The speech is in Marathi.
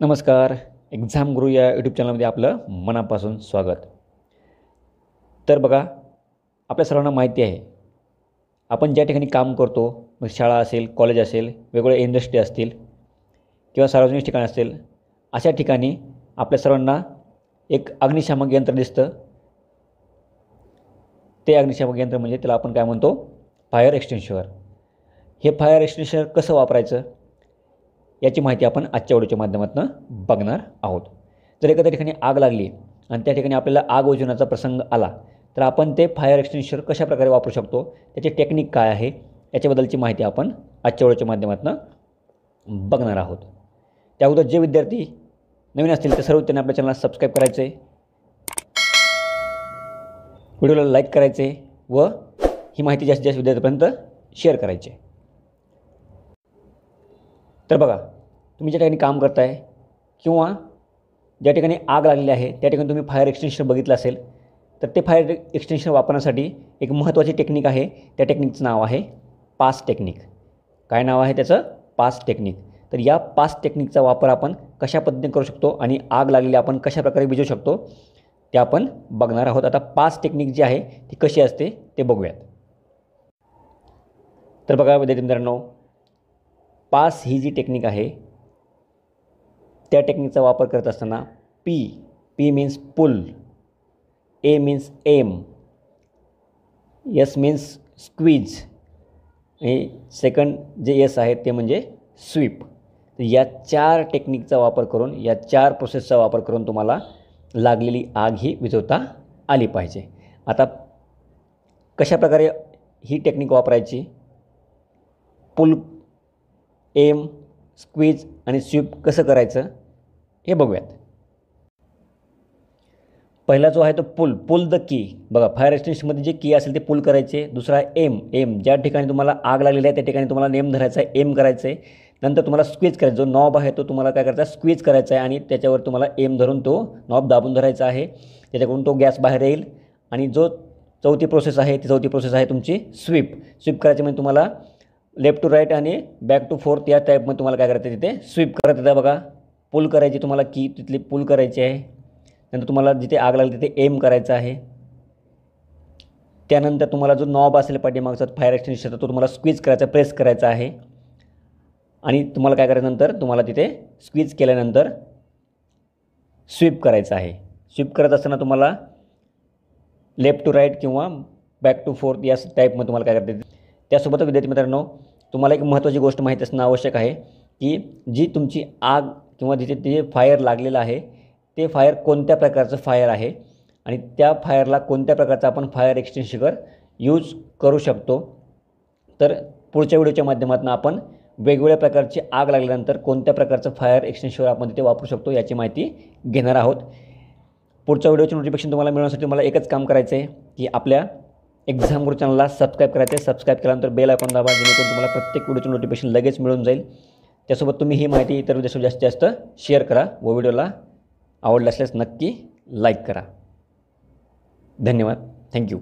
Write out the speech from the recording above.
नमस्कार. एक्झाम गुरु या यूट्यूब चॅनलमध्ये आपलं मनापासून स्वागत. तर बघा, आपल्या सर्वांना माहिती आहे, आपण ज्या ठिकाणी काम करतो, मग शाळा असेल, कॉलेज असेल, वेगवेगळ्या इंडस्ट्री असतील किंवा सार्वजनिक ठिकाण असेल, अशा ठिकाणी आपल्या सर्वांना एक अग्निशामक यंत्र दिसतं. ते अग्निशामक यंत्र म्हणजे त्याला आपण काय म्हणतो, फायर एक्सटिंग्विशर. हे फायर एक्सटिंग्विशर कसं वापरायचं याची माहिती आपण आजच्या व्हिडिओच्या माध्यमातून बघणार आहोत. जर एखाद्या ठिकाणी आग लागली आणि त्या ठिकाणी आपल्याला आग विझवण्याचा प्रसंग आला, तर आपण ते फायर एक्सटिंग्विशर कशाप्रकारे वापरू शकतो, त्याची टेक्निक काय आहे, याच्याबद्दलची माहिती आपण आजच्या व्हिडिओच्या माध्यमातून बघणार आहोत. त्या अगोदर जे विद्यार्थी नवीन असतील ते सर्व त्यांनी आपल्या चॅनलला सबस्क्राईब करायचे, व्हिडिओला लाईक करायचे व ही माहिती जास्तीत जास्त विद्यार्थ्यांपर्यंत शेअर करायची. तर बघा, तुम्ही ज्या ठिकाणी काम करताय किंवा ज्या ठिकाणी आग लागलेली आहे त्या ठिकाणी तुम्ही फायर एक्सटिंग्विशर बघितलं असेल, तर ते फायर एक्सटिंग्विशर वापरण्यासाठी एक महत्त्वाची टेक्निक आहे. त्या टेक्निकचं नाव आहे पास टेक्निक. काय नाव आहे त्याचं? Pass technique. तर या पास टेक्निकचा वापर आपण कशा पद्धतीने करू शकतो आणि आग लागलेली आपण कशाप्रकारे विझवू शकतो ते आपण बघणार आहोत. आता पास टेक्निक जी आहे ती कशी असते ते बघूयात. तर बघा विद्यार्थी मित्रांनो, पास ही जी टेक्निक आहे त्या टेक्निकचा वापर करत असताना P means pull, A means aim, S means squeeze आणि सेकंड जे एस आहे ते म्हणजे स्वीप. तर या 4 टेक्निकचा वापर करून, या 4 प्रोसेसचा वापर करून तुम्हाला लागलेली आग ही विझवता आली पाहिजे. आता कशाप्रकारे ही टेक्निक वापरायची, पुल, एम, स्क्वीज आणि स्वीप कसं करायचं हे बघूयात. पहिला जो आहे तो पुल द की. बघा, फायर एक्सटिंग्विशरमध्ये जे की असेल ते पुल करायचे. दुसरा एम ज्या ठिकाणी तुम्हाला आग लागलेली आहे त्या ठिकाणी तुम्हाला नेम धरायचा आहे, एम करायचं आहे. नंतर तुम्हाला स्क्वीज करायचं, जो नॉब आहे तो तुम्हाला काय करायचा, स्क्वीज करायचा आहे आणि त्याच्यावर तुम्हाला एम धरून तो नॉब दाबून धरायचा आहे. त्याच्याकडून तो गॅस बाहेर येईल. आणि जो चौथी प्रोसेस आहे ती चौथी प्रोसेस आहे तुमची स्वीप करायची. म्हणजे तुम्हाला लेफ्ट टू राईट आणि बॅक टू फोर्थ या टाईपमध्ये तुम्हाला काय करायचं, तिथे स्वीप करत येतं. बघा, पुल करायची, तुम्हाला की तिथली पुल करायची आहे. नंतर तुम्हाला जिथे आग लागली तिथे एम करायचं आहे. त्यानंतर तुम्हाला जो नॉब असेल पाठीमागचा फायर एक्सटिंग्विशरचा तो तुम्हाला स्क्वीज करायचा, प्रेस करायचा आहे. आणि तुम्हाला काय करायचं, नंतर तुम्हाला तिथे स्क्वीज केल्यानंतर स्वीप करायचं आहे. स्वीप करत असताना तुम्हाला लेफ्ट टू राईट किंवा बॅक टू फोर्थ या टाईपमध्ये तुम्हाला काय करता येते. त्यासोबतच विद्यार्थी मित्रांनो, तुम्हाला एक महत्त्वाची गोष्ट माहीत असणं आवश्यक आहे की जी तुमची आग किंवा जिथे ते फायर लागलेलं आहे ते फायर कोणत्या प्रकारचं फायर आहे आणि त्या फायरला कोणत्या प्रकारचा आपण फायर एक्सटिंग्विशर यूज करू शकतो. तर पुढच्या व्हिडिओच्या माध्यमातून आपण वेगवेगळ्या प्रकारची आग लागल्यानंतर कोणत्या प्रकारचं फायर एक्सटिंग्विशर आपण तिथे वापरू शकतो याची माहिती घेणार आहोत. पुढच्या व्हिडिओचे नोटिफिकेशन तुम्हाला मिळवण्यासाठी मला एकच काम करायचं आहे की आपल्या एक्झाम गुरु चॅनलला सबस्क्राईब करायचं आहे. सबस्क्राईब केल्यानंतर बेल आयकॉन दाबा, जेणेकरून तुम्हाला प्रत्येक व्हिडिओचं नोटिफिकेशन लगेच मिळून जाईल. त्यासोबत तुम्ही ही माहिती इतर विद्यार्थ्यांना जास्तीत जास्त शेअर करा व व्हिडिओला आवडला असल्यास नक्की लाईक करा. धन्यवाद. थँक्यू.